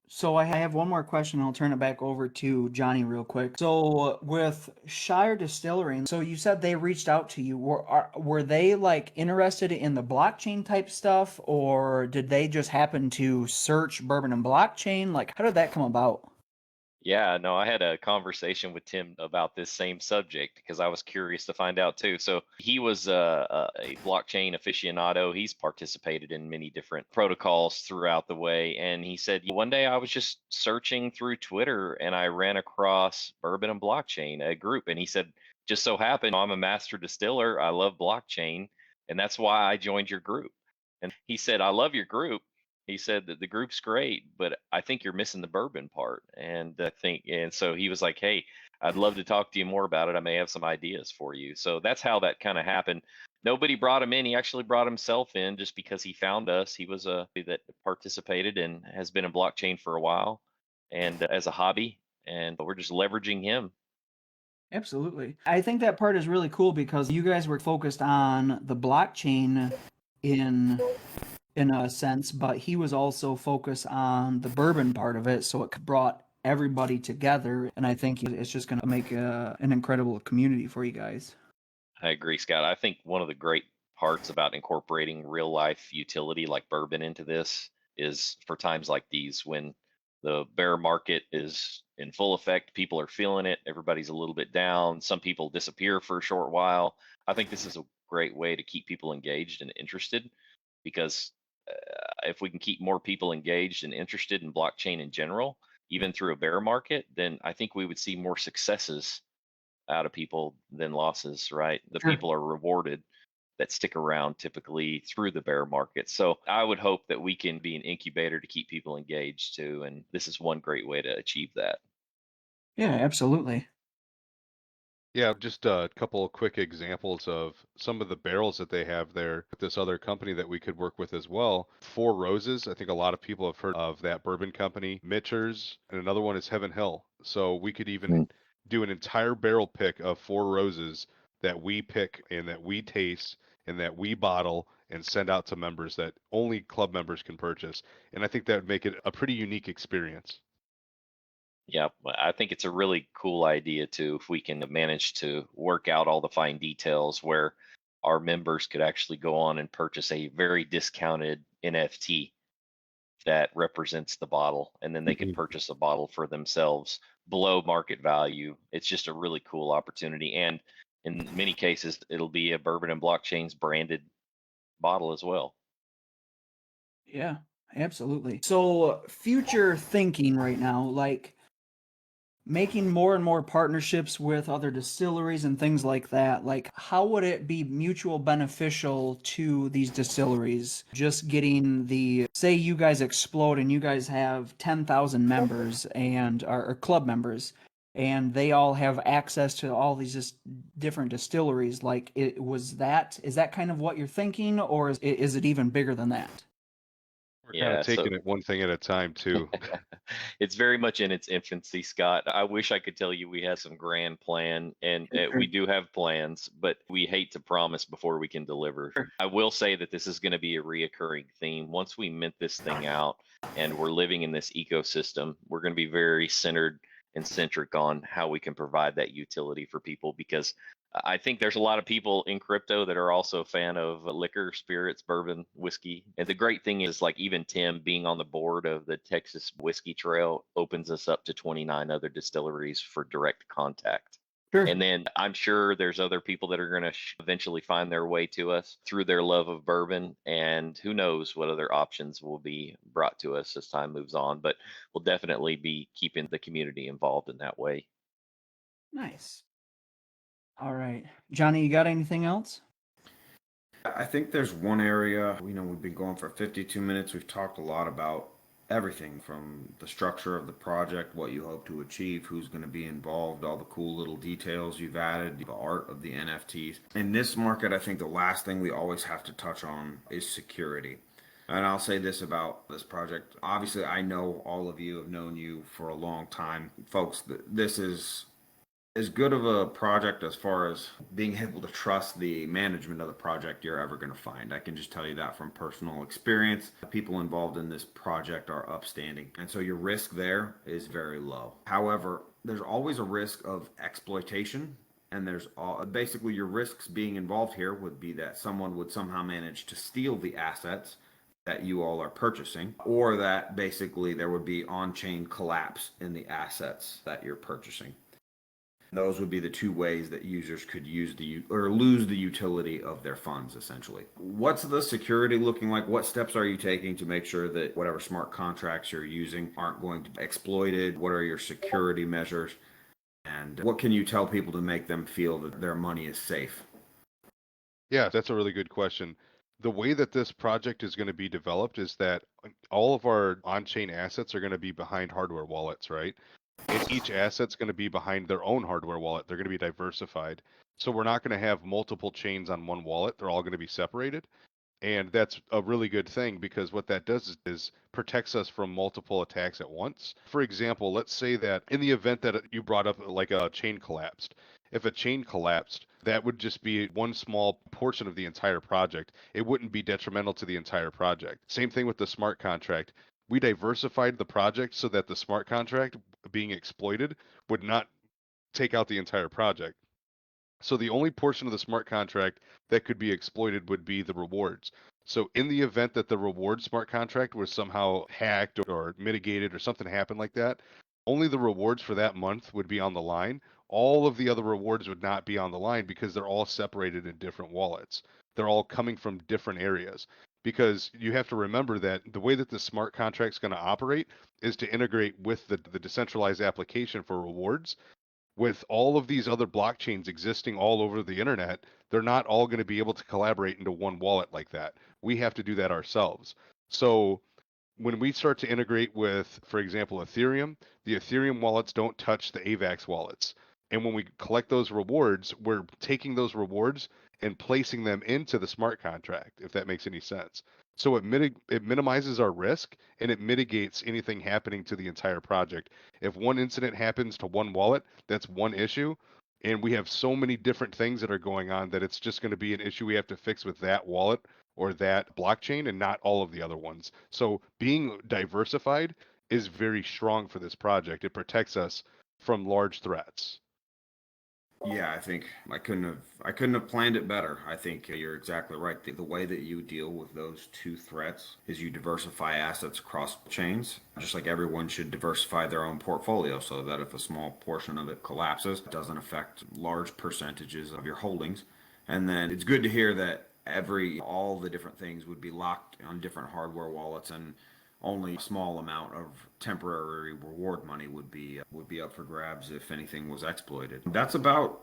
So I have one more question. I'll turn it back over to Johnny real quick. So with Shire Distillery, so you said they reached out to you. Were they like interested in the blockchain type stuff, or did they just happen to search bourbon and blockchain? Like, how did that come about? Yeah, no, I had a conversation with Tim about this same subject because I was curious to find out too. So he was a blockchain aficionado. He's participated in many different protocols throughout the way. And he said, one day I was just searching through Twitter and I ran across Bourbon and Blockchain, a group. And he said, just so happened, I'm a master distiller. I love blockchain. And that's why I joined your group. And he said, I love your group. He said that the group's great, but I think you're missing the bourbon part. And so he was like, hey, I'd love to talk to you more about it. I may have some ideas for you. So that's how that kind of happened. Nobody brought him in. He actually brought himself in just because he found us. He was that participated and has been in blockchain for a while and as a hobby. And we're just leveraging him. Absolutely. I think that part is really cool because you guys were focused on the blockchain in a sense, but he was also focused on the bourbon part of it, so it brought everybody together, and I think it's just going to make an incredible community for you guys. I agree, Scott. I think one of the great parts about incorporating real life utility like bourbon into this is for times like these when the bear market is in full effect, people are feeling it, everybody's a little bit down, some people disappear for a short while. I think this is a great way to keep people engaged and interested because if we can keep more people engaged and interested in blockchain in general, even through a bear market, then I think we would see more successes out of people than losses, right? The Sure. people are rewarded that stick around typically through the bear market. So I would hope that we can be an incubator to keep people engaged too. And this is one great way to achieve that. Yeah, absolutely. Yeah, just a couple of quick examples of some of the barrels that they have there with this other company that we could work with as well. Four Roses, I think a lot of people have heard of that bourbon company. Mitchers, and another one is Heaven Hill. So we could even do an entire barrel pick of Four Roses that we pick and that we taste and that we bottle and send out to members that only club members can purchase. And I think that would make it a pretty unique experience. Yeah, I think it's a really cool idea too if we can manage to work out all the fine details where our members could actually go on and purchase a very discounted NFT that represents the bottle, and then they could purchase a bottle for themselves below market value. It's just a really cool opportunity, and in many cases, it'll be a Bourbon and Blockchain's branded bottle as well. Yeah, absolutely. So, future thinking right now, like making more and more partnerships with other distilleries and things like that, like how would it be mutual beneficial to these distilleries? Just getting say you guys explode and you guys have 10,000 members and are club members and they all have access to all these just different distilleries. Like is that kind of what you're thinking, or is it even bigger than that? We're kind of Yeah, so taking it one thing at a time too. it's very much in its infancy, Scott. I wish I could tell you we had some grand plan, and we do have plans, but we hate to promise before we can deliver. Sure. I will say that this is going to be a reoccurring theme. Once we mint this thing out and we're living in this ecosystem, we're going to be very centered and centric on how we can provide that utility for people because I think there's a lot of people in crypto that are also a fan of liquor, spirits, bourbon, whiskey. And the great thing is, like, even Tim being on the board of the Texas Whiskey Trail opens us up to 29 other distilleries for direct contact. Sure. And then I'm sure there's other people that are going to eventually find their way to us through their love of bourbon. And who knows what other options will be brought to us as time moves on. But we'll definitely be keeping the community involved in that way. Nice. All right. Johnny, you got anything else? I think there's one area, we've been going for 52 minutes. We've talked a lot about everything from the structure of the project, what you hope to achieve, who's going to be involved, all the cool little details you've added, the art of the NFTs. In this market, I think the last thing we always have to touch on is security. And I'll say this about this project. Obviously, I know all of you have known you for a long time. Folks, this is as good of a project as far as being able to trust the management of the project you're ever going to find. I can just tell you that from personal experience. The people involved in this project are upstanding, and so your risk there is very low. However, there's always a risk of exploitation, and basically your risks being involved here would be that someone would somehow manage to steal the assets that you all are purchasing, or that basically there would be on-chain collapse in the assets that you're purchasing. Those would be the two ways that users could lose the utility of their funds, essentially. What's the security looking like? What steps are you taking to make sure that whatever smart contracts you're using aren't going to be exploited? What are your security measures? And what can you tell people to make them feel that their money is safe? Yeah, that's a really good question. The way that this project is going to be developed is that all of our on-chain assets are going to be behind hardware wallets, right? And each asset's going to be behind their own hardware wallet. They're going to be diversified. So we're not going to have multiple chains on one wallet. They're all going to be separated. And that's a really good thing, because what that does is protects us from multiple attacks at once. For example, let's say that in the event that you brought up, like a chain collapsed, if a chain collapsed, that would just be one small portion of the entire project. It wouldn't be detrimental to the entire project. Same thing with the smart contract. We diversified the project so that the smart contract being exploited would not take out the entire project. So the only portion of the smart contract that could be exploited would be the rewards. So in the event that the reward smart contract was somehow hacked or mitigated or something happened like that, only the rewards for that month would be on the line. All of the other rewards would not be on the line because they're all separated in different wallets. They're all coming from different areas. Because you have to remember that the way that the smart contract is going to operate is to integrate with the decentralized application for rewards. With all of these other blockchains existing all over the internet, they're not all going to be able to collaborate into one wallet like that. We have to do that ourselves. So when we start to integrate with, for example, Ethereum, the Ethereum wallets don't touch the AVAX wallets. And when we collect those rewards, we're taking those rewards and placing them into the smart contract, if that makes any sense. So it minimizes our risk, and it mitigates anything happening to the entire project. If one incident happens to one wallet, that's one issue. And we have so many different things that are going on that it's just going to be an issue we have to fix with that wallet or that blockchain and not all of the other ones. So being diversified is very strong for this project. It protects us from large threats. Yeah, I think I couldn't have planned it better. I think you're exactly right. The way that you deal with those two threats is you diversify assets across chains, just like everyone should diversify their own portfolio so that if a small portion of it collapses, it doesn't affect large percentages of your holdings. And then it's good to hear that all the different things would be locked on different hardware wallets, and only a small amount of temporary reward money would be up for grabs if anything was exploited.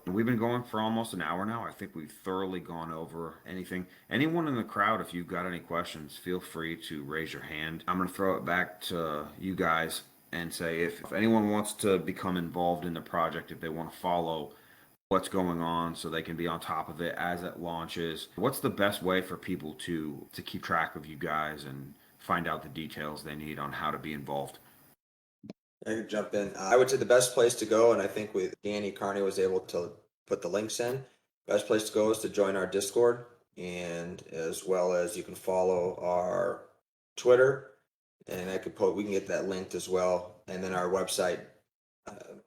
We've been going for almost an hour now. I think we've thoroughly gone over anything. Anyone in the crowd, if you've got any questions, feel free to raise your hand. I'm going to throw it back to you guys and say if anyone wants to become involved in the project, if they want to follow what's going on so they can be on top of it as it launches, what's the best way for people to keep track of you guys and find out the details they need on how to be involved? I could jump in. I would say the best place to go, and I think with Danny Carney was able to put the links in. Best place to go is to join our Discord, and as well as you can follow our Twitter, and we can get that linked as well, and then our website,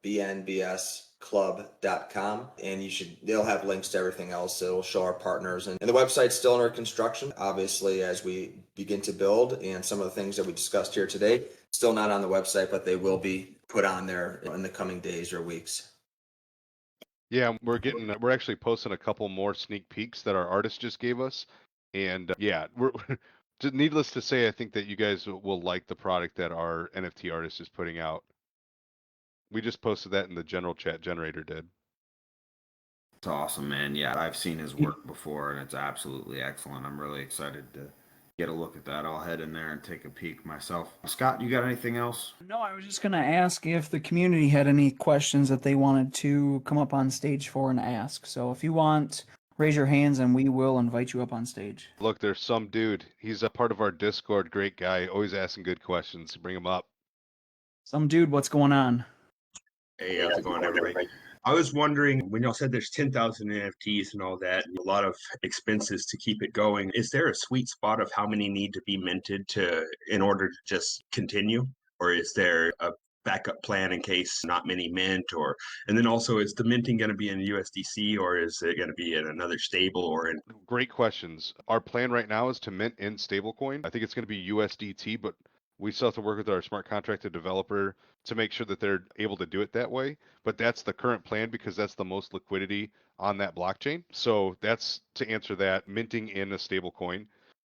bnbs club.com, and they'll have links to everything else. It'll show our partners, and the website's still under construction, obviously, as we begin to build, and some of the things that we discussed here today still not on the website, but they will be put on there in the coming days or weeks. Yeah, we're actually posting a couple more sneak peeks that our artist just gave us. And yeah, we're just needless to say, I think that you guys will like the product that our NFT artist is putting out. We just posted that in the general chat. Generator did. It's awesome, man. Yeah, I've seen his work before, and it's absolutely excellent. I'm really excited to get a look at that. I'll head in there and take a peek myself. Scott, you got anything else? No, I was just going to ask if the community had any questions that they wanted to come up on stage for and ask. So if you want, raise your hands and we will invite you up on stage. Look, there's some dude. He's a part of our Discord. Great guy. Always asking good questions. Bring him up. Some dude, what's going on? Hey, how's it going, everybody? I was wondering, when y'all said there's 10,000 NFTs and all that, and a lot of expenses to keep it going, is there a sweet spot of how many need to be minted in order to just continue? Or is there a backup plan in case not many mint? And then also, is the minting going to be in USDC, or is it going to be in another stable or in? Great questions. Our plan right now is to mint in stablecoin. I think it's going to be USDT, but we still have to work with our smart contract developer to make sure that they're able to do it that way. But that's the current plan because that's the most liquidity on that blockchain. So that's to answer that, minting in a stablecoin.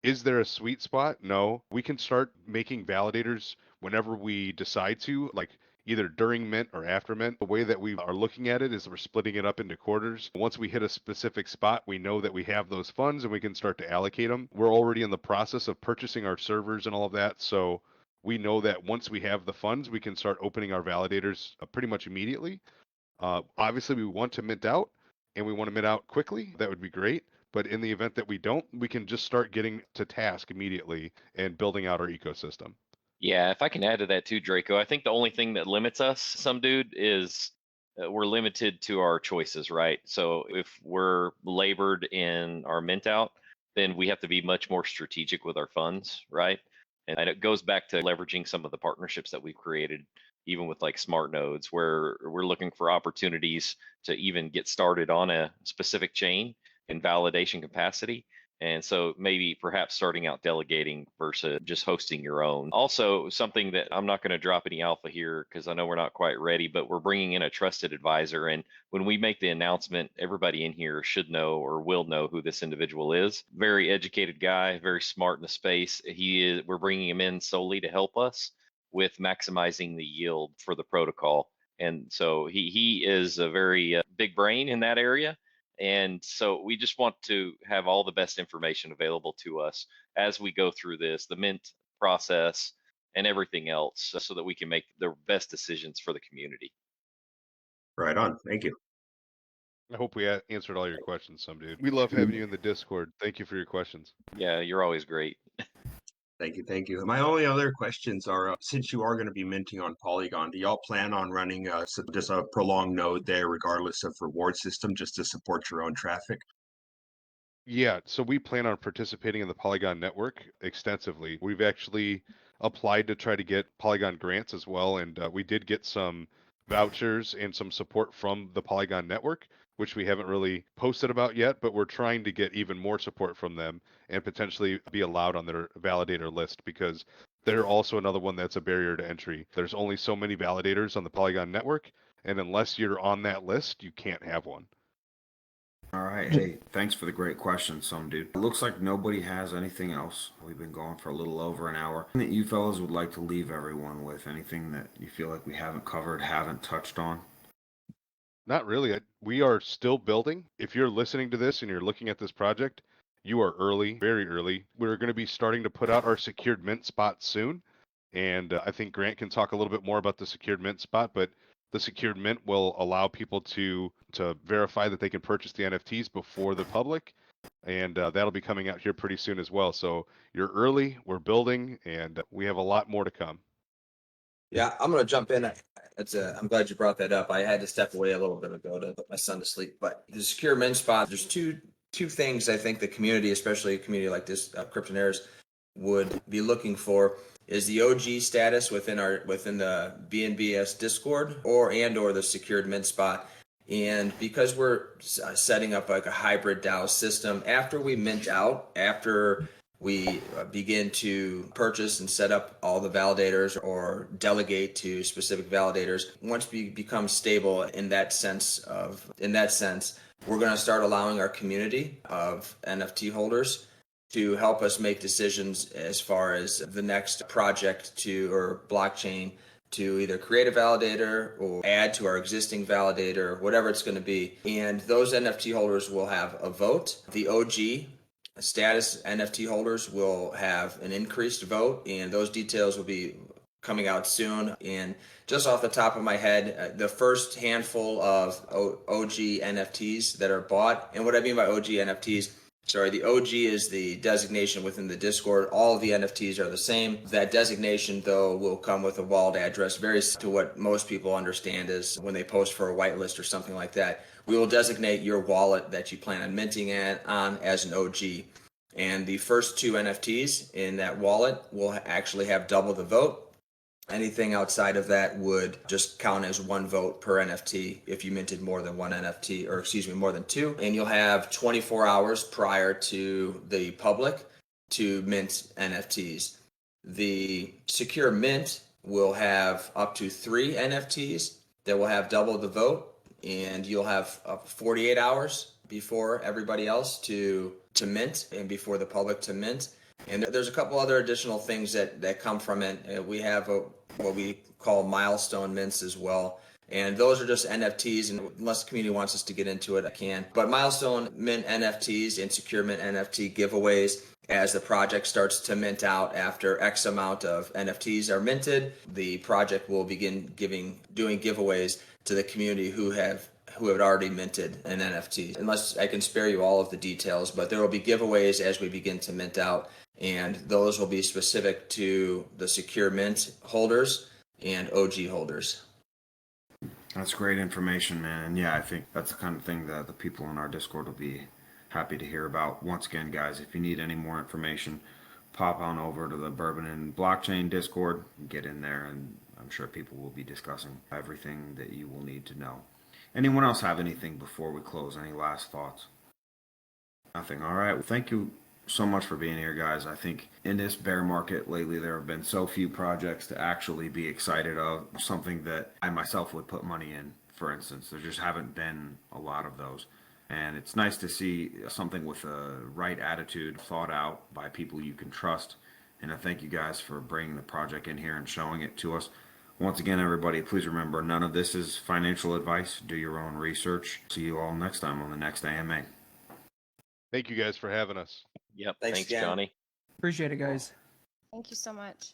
Is there a sweet spot? No. We can start making validators whenever we decide to, like either during mint or after mint. The way that we are looking at it is we're splitting it up into quarters. Once we hit a specific spot, we know that we have those funds and we can start to allocate them. We're already in the process of purchasing our servers and all of that. So we know that once we have the funds, we can start opening our validators pretty much immediately. Obviously, we want to mint out and we want to mint out quickly. That would be great. But in the event that we don't, we can just start getting to task immediately and building out our ecosystem. Yeah, if I can add to that too, Draco, I think the only thing that limits us, some dude, is we're limited to our choices, right? So if we're labored in our mint out, then we have to be much more strategic with our funds, right? And it goes back to leveraging some of the partnerships that we've created, even with like smart nodes, where we're looking for opportunities to even get started on a specific chain in validation capacity. And so maybe perhaps starting out delegating versus just hosting your own. Also, something that I'm not going to drop any alpha here because I know we're not quite ready, but we're bringing in a trusted advisor. And when we make the announcement, everybody in here should know or will know who this individual is. Very educated guy, very smart in the space. We're bringing him in solely to help us with maximizing the yield for the protocol. And so he is a very big brain in that area. And so we just want to have all the best information available to us as we go through this, the mint process and everything else, so that we can make the best decisions for the community. Right on. Thank you. I hope we answered all your questions, some dude. We love having you in the Discord. Thank you for your questions. Yeah, you're always great. Thank you. Thank you. My only other questions are, since you are going to be minting on Polygon, do y'all plan on running just a prolonged node there, regardless of reward system, just to support your own traffic? Yeah, so we plan on participating in the Polygon network extensively. We've actually applied to try to get Polygon grants as well, and we did get some vouchers and some support from the Polygon network, which we haven't really posted about yet, but we're trying to get even more support from them and potentially be allowed on their validator list because they're also another one that's a barrier to entry. There's only so many validators on the Polygon network, and unless you're on that list, you can't have one. All right. Hey, thanks for the great question, some dude. It looks like nobody has anything else. We've been going for a little over an hour. Anything that you fellas would like to leave everyone with? Anything that you feel like we haven't covered, haven't touched on? Not really. We are still building. If you're listening to this and you're looking at this project, you are early, very early. We're going to be starting to put out our secured mint spot soon. And I think Grant can talk a little bit more about the secured mint spot, but the secured mint will allow people to verify that they can purchase the NFTs before the public. And that'll be coming out here pretty soon as well. So you're early, we're building, and we have a lot more to come. Yeah, I'm going to jump in. I'm glad you brought that up. I had to step away a little bit ago to put my son to sleep. But the secure mint spot, there's two things I think the community, especially a community like this, Cryptonaires, would be looking for is the OG status within the BNBS Discord or the secured mint spot. And because we're setting up like a hybrid DAO system, after we mint out, after we begin to purchase and set up all the validators or delegate to specific validators, once we become stable in that sense, we're going to start allowing our community of NFT holders to help us make decisions as far as the next project or blockchain to either create a validator or add to our existing validator, whatever it's going to be. And those NFT holders will have a vote. The OG status NFT holders will have an increased vote, and those details will be coming out soon. And just off the top of my head, the first handful of OG NFTs that are bought, and what I mean by OG NFTs, the OG is the designation within the Discord. All of the NFTs are the same. That designation, though, will come with a wallet address, very similar to what most people understand is when they post for a whitelist or something like that. We will designate your wallet that you plan on minting on as an OG. And the first 2 NFTs in that wallet will actually have double the vote. Anything outside of that would just count as 1 vote per NFT if you minted more than 1 NFT, or more than 2. And you'll have 24 hours prior to the public to mint NFTs. The secure mint will have up to 3 NFTs that will have double the vote, and you'll have 48 hours before everybody else to mint and before the public to mint. And there's a couple other additional things that come from it. We have what we call milestone mints as well. And those are just NFTs, and unless the community wants us to get into it, I can. But milestone mint NFTs and secure mint NFT giveaways, as the project starts to mint out after X amount of NFTs are minted, the project will begin doing giveaways to the community who had already minted an NFT. Unless I can spare you all of the details, but there will be giveaways as we begin to mint out. And those will be specific to the secure mint holders and OG holders. That's great information, man. And yeah, I think that's the kind of thing that the people in our Discord will be happy to hear about. Once again, guys, if you need any more information, pop on over to the Bourbon and Blockchain Discord, get in there, and I'm sure people will be discussing everything that you will need to know. Anyone else have anything before we close? Any last thoughts? Nothing. All right. Well, thank you so much for being here, guys. I think in this bear market lately, there have been so few projects to actually be excited of, something that I myself would put money in, for instance. There just haven't been a lot of those. And it's nice to see something with a right attitude thought out by people you can trust. And I thank you guys for bringing the project in here and showing it to us. Once again, everybody, please remember, none of this is financial advice. Do your own research. See you all next time on the next AMA. Thank you guys for having us. Yep. Thanks Thanks again. Johnny. Appreciate it, guys. Thank you so much.